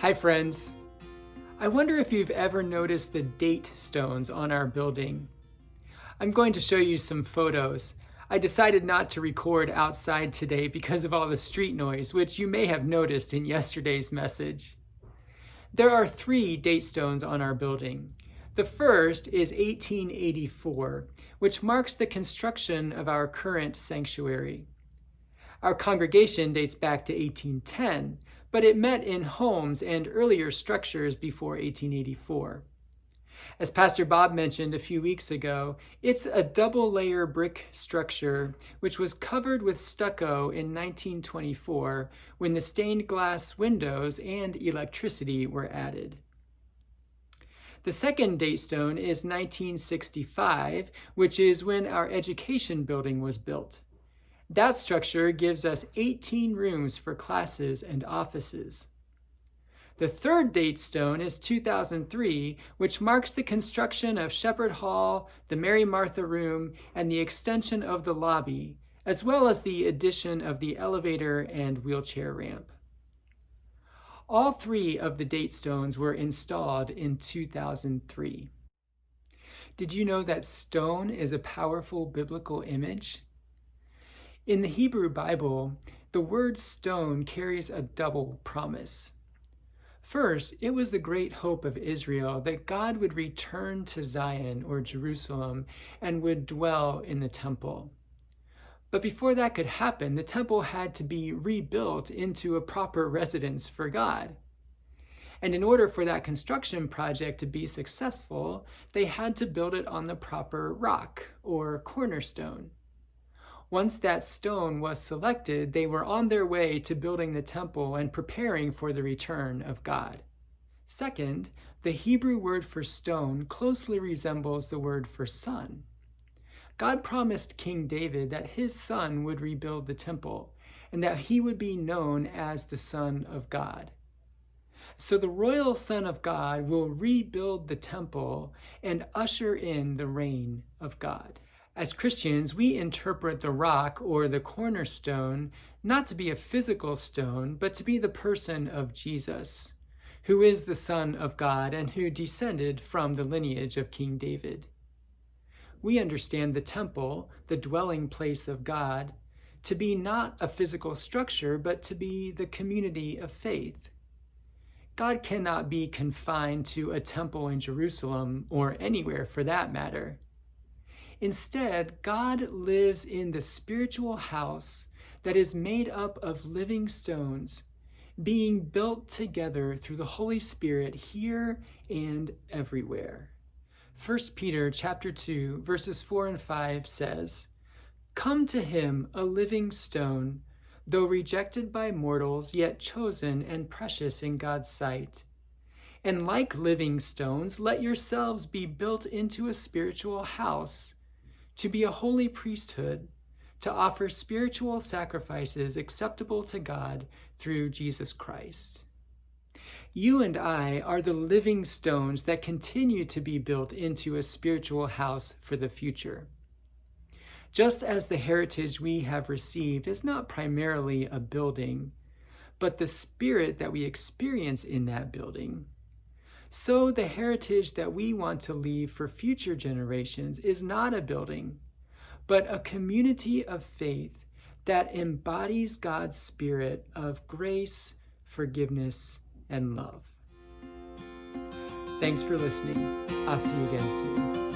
Hi friends. I wonder if you've ever noticed the date stones on our building. I'm going to show you some photos. I decided not to record outside today because of all the street noise, which you may have noticed in yesterday's message. There are 3 date stones on our building. The first is 1884, which marks the construction of our current sanctuary. Our congregation dates back to 1810, but it met in homes and earlier structures before 1884. As Pastor Bob mentioned a few weeks ago, it's a double-layer brick structure which was covered with stucco in 1924 when the stained glass windows and electricity were added. The second date stone is 1965, which is when our education building was built. That structure gives us 18 rooms for classes and offices. The third date stone is 2003, which marks the construction of Shepherd Hall, the Mary Martha Room, and the extension of the lobby, as well as the addition of the elevator and wheelchair ramp. All 3 of the date stones were installed in 2003. Did you know that stone is a powerful biblical image? In the Hebrew Bible, the word stone carries a double promise. First, it was the great hope of Israel that God would return to Zion or Jerusalem and would dwell in the temple. But before that could happen, the temple had to be rebuilt into a proper residence for God. And in order for that construction project to be successful, they had to build it on the proper rock or cornerstone. Once that stone was selected, they were on their way to building the temple and preparing for the return of God. Second, the Hebrew word for stone closely resembles the word for son. God promised King David that his son would rebuild the temple and that he would be known as the Son of God. So the royal Son of God will rebuild the temple and usher in the reign of God. As Christians, we interpret the rock or the cornerstone not to be a physical stone, but to be the person of Jesus, who is the Son of God and who descended from the lineage of King David. We understand the temple, the dwelling place of God, to be not a physical structure, but to be the community of faith. God cannot be confined to a temple in Jerusalem or anywhere for that matter. Instead, God lives in the spiritual house that is made up of living stones, being built together through the Holy Spirit here and everywhere. 1 Peter chapter 2, verses 4 and 5 says, "Come to him, a living stone, though rejected by mortals, yet chosen and precious in God's sight. And like living stones, let yourselves be built into a spiritual house, to be a holy priesthood, to offer spiritual sacrifices acceptable to God through Jesus Christ." You and I are the living stones that continue to be built into a spiritual house for the future. Just as the heritage we have received is not primarily a building, but the spirit that we experience in that building, so the heritage that we want to leave for future generations is not a building, but a community of faith that embodies God's spirit of grace, forgiveness, and love. Thanks for listening. I'll see you again soon.